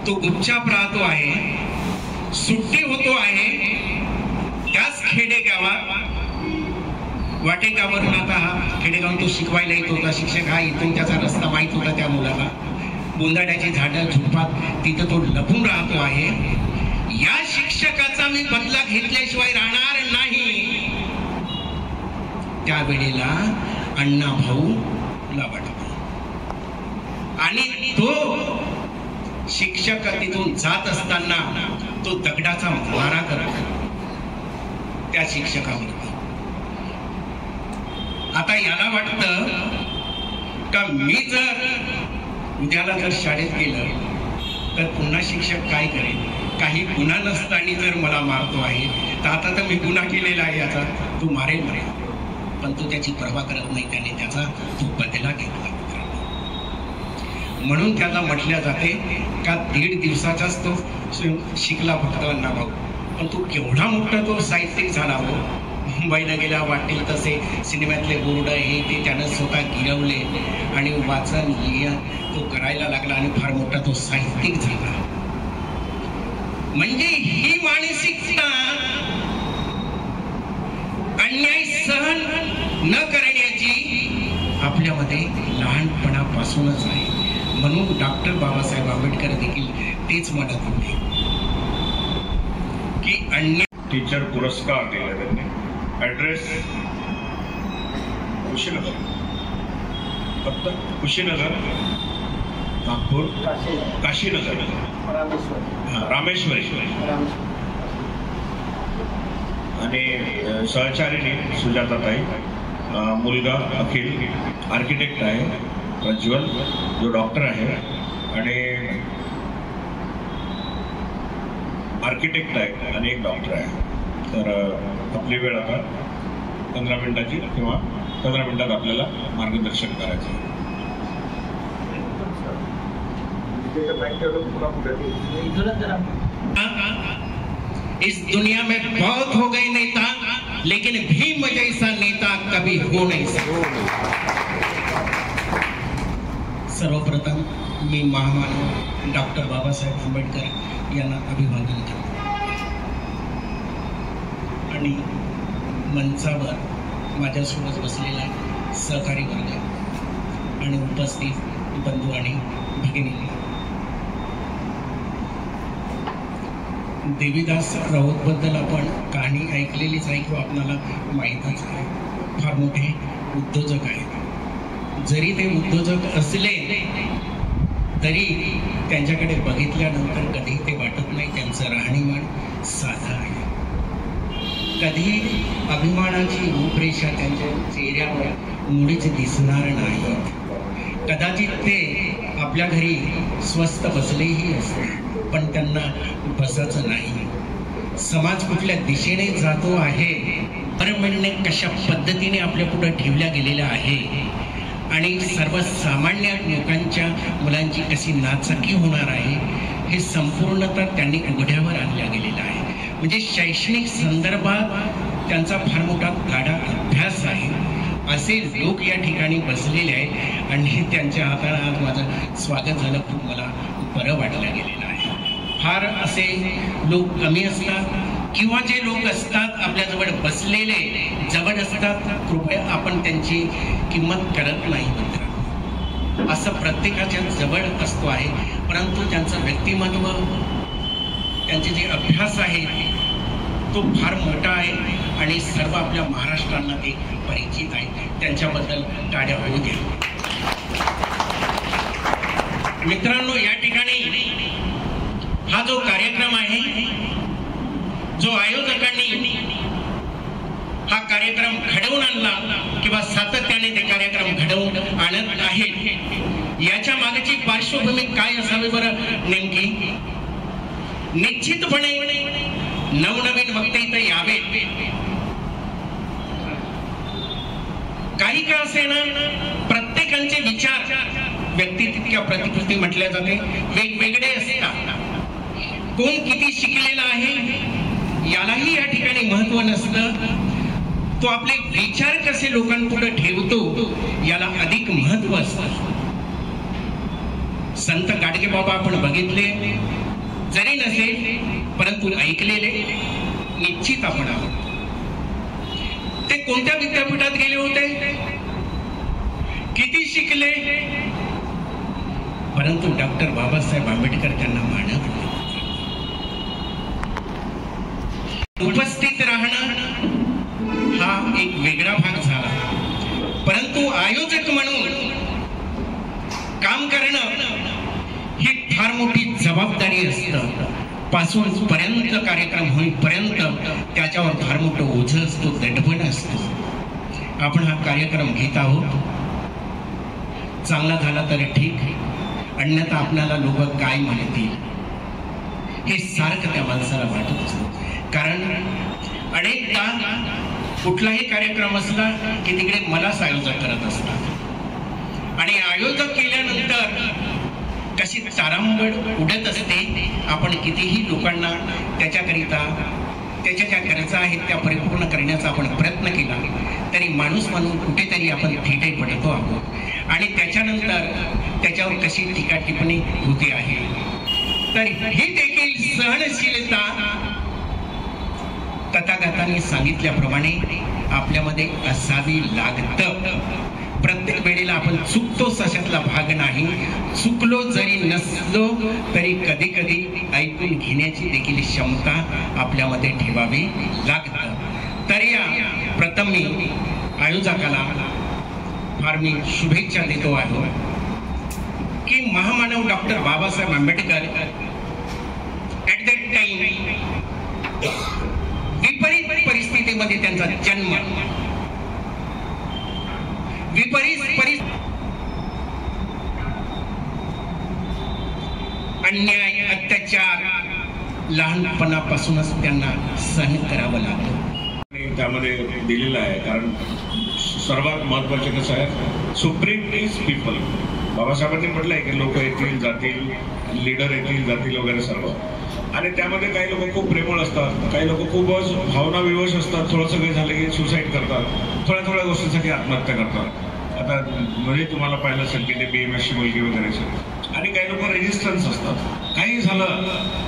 Speaker 5: तो गुपचाप राहतो आहे. सुट्टी होतो आहे त्याच खेडेगावात, वाटेगावरून. आता हा खेडेगावून तो शिकवायला येत होता. शिक्षक हा इथून त्याचा रस्ता माहित होता त्या मुलाला. बोंदाड्याची झाडं झुडपात तिथं तो लपून राहतो आहे. या शिक्षकाचा मी बदला घेतल्याशिवाय राहणार नाही. त्यावेळेला अण्णाभाऊला वाटतो आणि तो शिक्षक तिथून जात असताना तो दगडाचा मारा करतो त्या शिक्षकावर. आता याला वाटतं का मी जर उद्याला जर शाळेत गेलं तर पुन्हा शिक्षक काय करेल? काही गुन्हा नसताना जर मला मारतो आहे तर आता तर मी गुन्हा केलेला आहे याचा, तो मारेल. पण तो त्याची पर्वा करत नाही. त्याने त्याचा तो बदला घेतला. म्हणून त्याला म्हटल्या जाते का 1.5 दिवसाचाच तो शिकला फक्त अण्णाभाऊ. पण तो केवढा मोठा तो साहित्यिक झाला हो. मुंबईला गेला वाटेल तसे सिनेमातले बोर्ड हे ते त्यानं स्वतः गिरवले आणि वाचन तो करायला लागला आणि फार मोठा तो साहित्यिक झाला. म्हणजे ही मानसिकता अन्याय सहन न करण्याची आपल्यामध्ये लहानपणापासूनच आहे. म्हणून डॉक्टर बाबासाहेब आंबेडकर देखील तेच म्हणत होते की अन्याय.
Speaker 1: टीचर पुरस्कार दिला त्यांनी. ऍड्रेस कुशीनगर, फक्त कुशीनगर, नागपूर, काशीनगर, रामेश्वरी. आणि सहचारिणी सुजाताताई, मुलगा अखिल आर्किटेक्ट आहे, प्रज्वल जो डॉक्टर आहे आणि आर्किटेक्ट आहे आणि एक डॉक्टर आहे. तर आपली वेळ आता 15 मिनिटाची किंवा 15 मिनिटात आपल्याला मार्गदर्शन करायचं.
Speaker 5: इस दुनिया में बहुत हो गए नेता, लेकिन भीम जैसा नेता कभी हो नहीं सकता. सर्वप्रथम मी महामानव डॉक्टर बाबासाहेब आंबेडकर यांना अभिवादन करतो आणि मंचावर माझ्यासोबत बसलेला सहकारी वर्ग आणि उपस्थित बंधू आणि भगिनी. देवीदास राऊतबद्दल आपण कहाणी ऐकलेलीच आहे किंवा आपल्याला माहीतच आहे. फार मोठे उद्योजक आहेत. जरी ते उद्योजक असले तरी त्यांच्याकडे बघितल्यानंतर कधी ते वाटत नाही त्यांचं राहणीमान साधं आहे. कधी अभिमानाची रूपरेषा त्यांच्या चेहऱ्यावर मुळीच दिसणार नाही. कदाचित ते आपल्या घरी स्वस्त बसलेही असते पण त्यांना बसायचं नाही. समाज कुठल्या दिशेने जातो आहे, परमनने कशा पद्धतीने आपल्या पुढे ठेवल्या गेलेल्या आहे आणि सर्वसामान्य लोकांच्या मुलांची कशी नाचक्की होणार आहे हे संपूर्णतः त्यांनी उघड्यावर आणल्या गेलेलं आहे. म्हणजे शैक्षणिक संदर्भात त्यांचा फार मोठा गाढा अभ्यास आहे. असे लोक या ठिकाणी बसलेले आहेत आणि त्यांच्या हाताने आज माझं स्वागत झालं. खूप मला बरं वाटलं गेलेलं आहे. फार असे लोक कमी असतात किंवा जे लोक असतात आपल्याजवळ बसलेले जवळ असतात, कृपया आपण त्यांची किंमत करत नाही मित्र. असं प्रत्येकाच्या जवळ असतो आहे, परंतु त्यांचं व्यक्तिमत्व, त्यांचे जे अभ्यास आहे तो फार मोठा आहे आणि सर्व आपल्या महाराष्ट्रांना ते परिचित आहे. त्यांच्याबद्दल टाळ्या होऊ द्या. मित्रांनो, या ठिकाणी हा जो कार्यक्रम आहे, जो आयोजकांनी हा कार्यक्रम घडवून आणला किंवा सातत्याने ते कार्यक्रम घडवून आणत आहे, याच्या मागची पार्श्वभूमी काय असावी बरं नेमकी? निश्चितपणे नवनवीन वक्ते इथे यावे. काही का असेना, प्रत्येकाचे विचार व्यक्ती तितक्या प्रतिकृती म्हटल्या जाते वेगवेगळे असतात. कोण किती शिकलेला आहे यालाही या ठिकाणी महत्व नसतं. तो आपले विचार कसे लोकांपुढे ठेवतो याला अधिक महत्व असतं. संत गाडगे बाबा आपण बघितले जरी नसेल, परंतु ऐकलेले निश्चित आपण आहोत. ते कोणत्या विद्यापीठात गेले होते, किती शिकले, परंतु डॉक्टर बाबासाहेब आंबेडकर त्यांना मानत होते. उपस्थित राहणं हा एक वेगळा भाग झाला, परंतु आयोजक म्हणून काम करणं ही फार मोठी जबाबदारी असतं. पासून पर्यंत कार्यक्रम होईपर्यंत त्याच्यावर फार मोठं ओझं असतो, दडपण असतो. आपण हा कार्यक्रम घेत आहोत, चांगला झाला तर ठीक, अन्यथा आपल्याला लोक काय म्हणतील हे सारखं त्या माणसाला वाटत असतं. कारण अनेकदा कुठलाही कार्यक्रम असला की तिकडे मलाच आयोजक करत असतात आणि आयोजक केल्यानंतर कशी तारांबळ उडत असते. आपण कितीही लोकांना त्याच्याकरिता त्याच्या ज्या गरजा आहेत त्या परिपूर्ण करण्याचा आपण प्रयत्न केला तरी माणूस म्हणून कुठेतरी आपण थिटे पडतो आहोत आणि त्याच्यानंतर त्याच्यावर कशी टीका टिप्पणी होते आहे. तर ही देखील सहनशीलता तथागतांनी सांगितल्याप्रमाणे आपल्यामध्ये असावी लागतं. प्रत्येक वेळेला आपण चुकतोच अशातला भाग नाही. चुकलो जरी नसलो तरी कधी कधी ऐकून घेण्याची देखील क्षमता आपल्यामध्ये ठेवावी लागतं. तर या प्रथम मी आयोजकाला फार मी शुभेच्छा देतो आहे की महामानव doctor Babasaheb Ambedkar at that time विपरीत परिस्थितीमध्ये त्यांचा जन्म, विपरीत अन्याय अत्याचार लहानपणापासूनच त्यांना सहन करावं लागलं.
Speaker 1: त्यामध्ये दिलेलं आहे. कारण सर्वात महत्वाचे कसं आहे, सुप्रीम इज पीपल. बाबासाहेबांनी म्हटलंय की लोक येतील जातील, लीडर येतील जातील वगैरे सर्व. आणि त्यामध्ये काही लोक खूप प्रेमळ असतात, काही लोक खूपच भावना विवश असतात. थोडंसं काही झालं की सुसाईड करतात, थोड्या थोड्या गोष्टींसाठी आत्महत्या करतात. आता म्हणजे तुम्हाला पाहिलं असेल की ते BMSची मुलगी वगैरे. आणि काही लोक रेजिस्टन्स असतात, काही झालं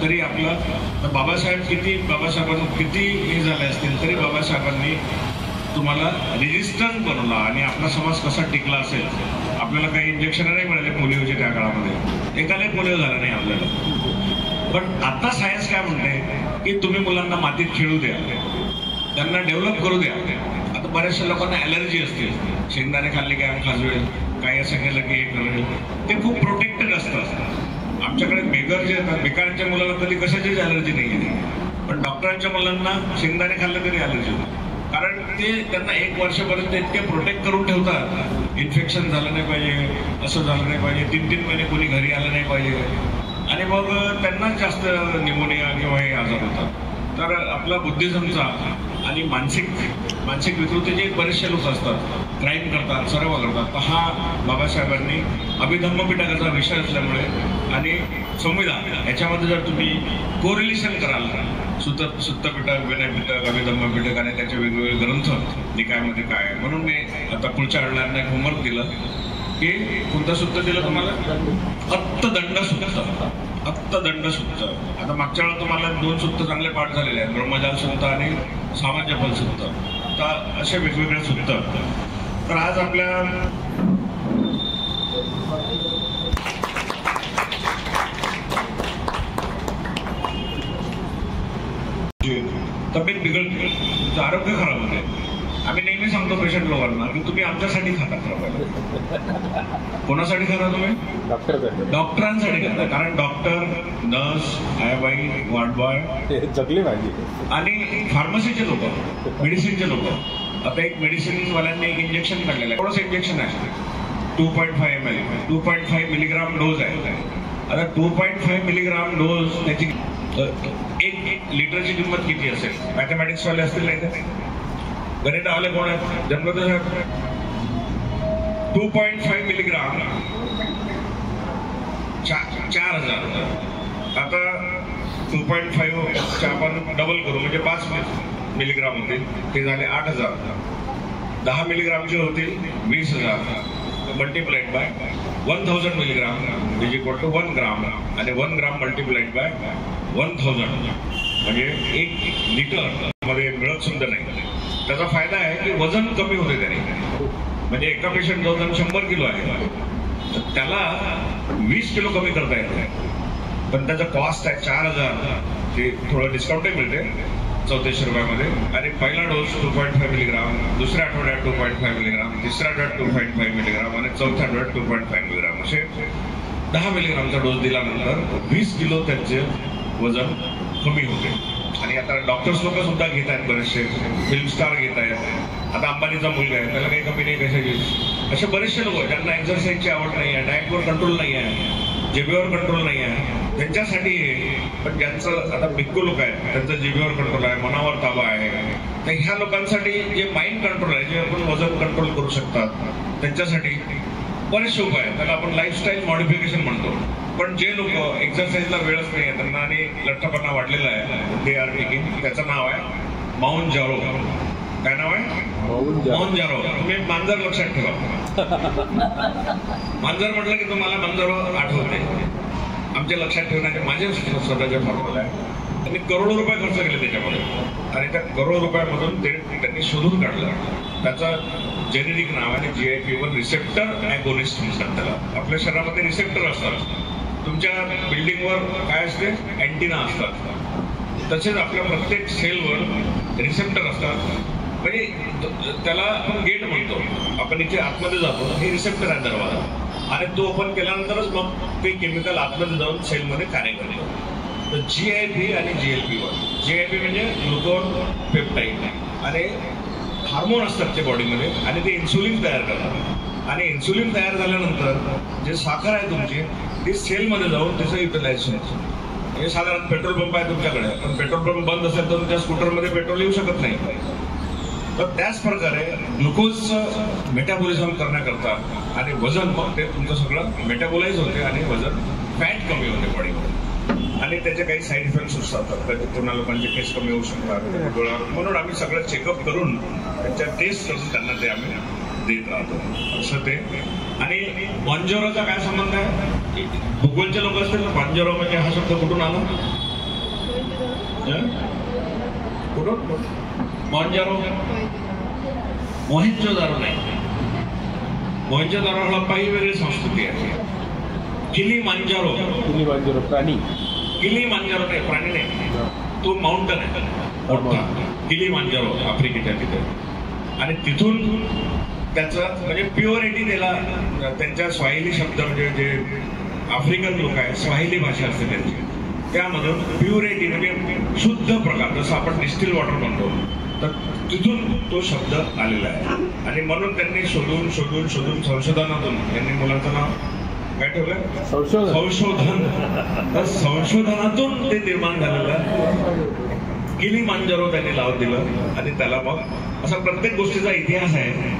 Speaker 1: तरी आपलं बाबासाहेबांना किती हे झाले असतील तरी बाबासाहेबांनी तुम्हाला रेजिस्टन्स बनवला आणि आपला समाज कसा टिकला असेल. आपल्याला काही इंजेक्शन नाही मिळाले पोलिओचे त्या काळामध्ये, एकालाही पोलिओ झाला नाही आपल्याला. पण आता सायन्स काय म्हणते की तुम्ही मुलांना मातीत खेळू द्या, त्यांना डेव्हलप करू द्या. आता बऱ्याचशा लोकांना ॲलर्जी असते, शेंगदाणे खाल्ले की अंग खाजवेल, काही असं केलं की हे करेल. ते खूप प्रोटेक्टेड असतात. आमच्याकडे बेगर जे येतात, बेकारांच्या मुलाला कधी कशाचीच ॲलर्जी नाही आहे, पण डॉक्टरांच्या मुलांना शेंगदाणे खाल्लं तरी ॲलर्जी होते. कारण ते त्यांना 1 वर्षपर्यंत इतके प्रोटेक्ट करून ठेवतात, इन्फेक्शन झालं नाही पाहिजे, असं झालं नाही पाहिजे, 3-3 महिने कोणी घरी आलं नाही पाहिजे. आणि मग त्यांनाच जास्त निमोनिया किंवा हे आजार होतात. तर आपला बुद्धिझमचा आणि मानसिक विकृतीचे बरेचसे लोक असतात, क्राईम करतात, सर्व करतात. तर हा बाबासाहेबांनी अभिधम्मपिटकाचा विषय असल्यामुळे आणि संविधान याच्यामध्ये जर तुम्ही कोरिलेशन कराल, सुत्तपिटक, विनयपिटक, अभिधम्मपिटक आणि त्याचे वेगवेगळे ग्रंथ निकायमध्ये काय आहे. म्हणून मी आता पुढच्या आठवड्यात एक होमवर्क दिलं की कोणतं सूत्र दिलं तुम्हाला, अर्थदंड सूत्र. अत्तदंड सुक्त. आता मागच्या वेळा तुम्हाला 2 सुक्त चांगले पाठ झालेले आहेत, ब्रह्मजाल सुक्त आणि सामान्यफल सुक्त. आता असे वेगवेगळे सुक्त. तर आज आपल्या तब्येत बिघडते, तुमचं आरोग्य खराब होते. आम्ही नेहमी सांगतो पेशंट लोकांना की तुम्ही आमच्यासाठी खाता. खराब कोणासाठी खाता तुम्ही? डॉक्टरांसाठी खाता. कारण डॉक्टर, नर्स, आयाबाई, वार्ड बॉय
Speaker 6: जगले पाहिजे
Speaker 1: आणि फार्मसीचे लोक, मेडिसिनचे लोक. आता एक मेडिसिनवाल्यांनी एक इंजेक्शन काढलेलं आहे. थोडंसं इंजेक्शन आहे, 2.5 ml, 2.5 मिलीग्राम डोज आहे. आता 2.5 मिलीग्राम डोज त्याची 1 लिटरची किंमत किती असेल? मॅथमॅटिक्स वाले असतील नाही तर गणितवाले कोण आहेत? जन्मत साहेब. 2.5 मिलीग्राम 4,000. आता 2.5 आपण डबल करू म्हणजे 5 मिलीग्राम होतील, ते झाले 8,000. 10 मिलीग्रामचे होतील 20,000. Multiplied by 1000 milligram is equal to 1 gram, आणि 1 ग्राम मल्टिप्लाइड बाय 1000 म्हणजे 1 लिटर मध्ये मिळत सुद्धा नाही. त्याचा फायदा आहे की वजन कमी होते त्याने. म्हणजे एका पेशंट वजन 100 किलो आहे तर त्याला 20 किलो कमी करता येते. पण त्याचा कॉस्ट आहे 4,000. ते थोडं डिस्काउंटही मिळते 3400 रुपयामध्ये. आणि पहिला डोस 2.5 मिलीग्राम, दुसऱ्या आठवड्यात 2.5 मिलीग्राम, तिसऱ्या आठवड्यात 2.5 मिलीग्राम आणि चौथ्या आठवड्यात 2.5 मिलीग्राम असे 10 मिलीग्रामचा डोस दिल्यानंतर 20 किलो त्यांचे वजन कमी होते. आणि आता डॉक्टर्स लोक सुद्धा घेत आहेत, बरेचसे फिल्म स्टार घेत आहेत. आता अंबानीचा मुलगा आहे, त्याला काही कमी नाही कशाची. असे बरेचसे लोक ज्यांना एक्झरसाईजची आवड नाही आहे, डाएटवर कंट्रोल नाही आहे, जिभेवर कंट्रोल नाही आहे, त्यांच्यासाठी. पण ज्यांचं आता बिक्कू लोक आहेत, त्यांचं जिभेवर कंट्रोल आहे, मनावर ताबा आहे, तर ह्या लोकांसाठी जे माइंड कंट्रोल आहे, जे आपण वजन कंट्रोल करू शकतात, त्यांच्यासाठी बरेचसे उपाय आहेत. त्याला आपण लाईफस्टाईल मॉडिफिकेशन म्हणतो. पण जे लोक एक्झरसाईजला वेळच नाही आहे त्यांना आणि लठ्ठपणा वाढलेला आहे, ते आर टेकिंग. त्याचं नाव आहे माउंट जारो. काय नाव आहे? माउंट जारो. तुम्ही मांजर लक्षात ठेवा. मांजर म्हटलं की तुम्हाला मांजर आठवते. आमच्या लक्षात ठेवण्याचे माझे स्वतःचे फॉर्म्युला आहे. त्यांनी करोडो रुपये खर्च केले त्याच्यामध्ये, आणि त्या करोडो रुपयामधून ते त्यांनी शोधून काढलं. त्याचा जेनेरिक नाव आहे GIP-1 रिसेप्टर ॲगोनिस्ट म्हणतात त्याला. आपल्या शरीरामध्ये रिसेप्टर असतात. तुमच्या बिल्डिंगवर काय असते? अँटिना असतात. तसेच आपल्या प्रत्येक सेलवर रिसेप्टर असतात. म्हणजे त्याला आपण गेट म्हणतो. आपण इथे आतमध्ये जातो, हे रिसेप्टर आहे दरवाजा, आणि तो ओपन केल्यानंतरच मग ते केमिकल आतमध्ये जाऊन सेलमध्ये कार्य करतो. तर GIP आणि GLP-1. GIP म्हणजे ग्लुकोन पेप्टाईड, आणि हार्मोन असतात ते बॉडीमध्ये, आणि ते इन्सुलिन तयार करतात. आणि इन्सुलिन तयार झाल्यानंतर जे साखर आहे तुमची, ती सेलमध्ये जाऊन त्याचं युटिलायझेशन होतं. हे साधारण पेट्रोल पंप आहे तुमच्याकडे, पण पेट्रोल पंप बंद असेल तर तुमच्या स्कूटरमध्ये पेट्रोल येऊ शकत नाही. तर त्याच प्रकारे ग्लुकोजचं मेटाबॉलिझम करण्याकरता आणि वजन, मग ते तुमचं सगळं मेटाबोलाइज होते आणि वजन फॅट कमी होते बॉडीमध्ये. आणि त्याचे काही साईड इफेक्ट्स असतात. कोणा लोकांचे केस कमी होऊ शकतात डोळ्यावर. म्हणून आम्ही सगळं चेकअप करून त्यांच्या टेस्ट करून त्यांना ते आम्ही देत राहतो. असं ते. आणि मॉन्जोरोचा काय संबंध आहे? भूगोलचे लोक असतील ना, मॉन्जोरो म्हणजे हा शब्द कुठून आला? कुठून? मॉन्जोरो मोहेंजोदारो नाही. मोहेंजोदारो हडप्पा ही वेगळी संस्कृती आहे. किलीमांजारो
Speaker 6: प्राणी.
Speaker 1: किलीमांजारो नाही, प्राणी नाही, तो माउंटन आहे मोठा. किलीमांजारो आफ्रिकेच्या तिथे. आणि तिथून त्याचं म्हणजे प्युअरिटी त्याला, त्यांच्या स्वाहिली शब्द म्हणजे जे आफ्रिकन लोक आहेत, स्वाहिली भाषा असते त्यांची, त्यामधून प्युरिटी म्हणजे शुद्ध प्रकार, जसं आपण डिस्टिल वॉटर म्हणतो, तर तिथून तो शब्द आलेला आहे. आणि म्हणून त्यांनी शोधून शोधून शोधून संशोधनातून त्यांनी मुलाचं नाव काय ठेवलं? संशोधन. तर संशोधनातून ते निर्माण झालेलं किलीमांजारो त्यांनी लावून दिलं. आणि त्याला मग असा प्रत्येक गोष्टीचा इतिहास आहे.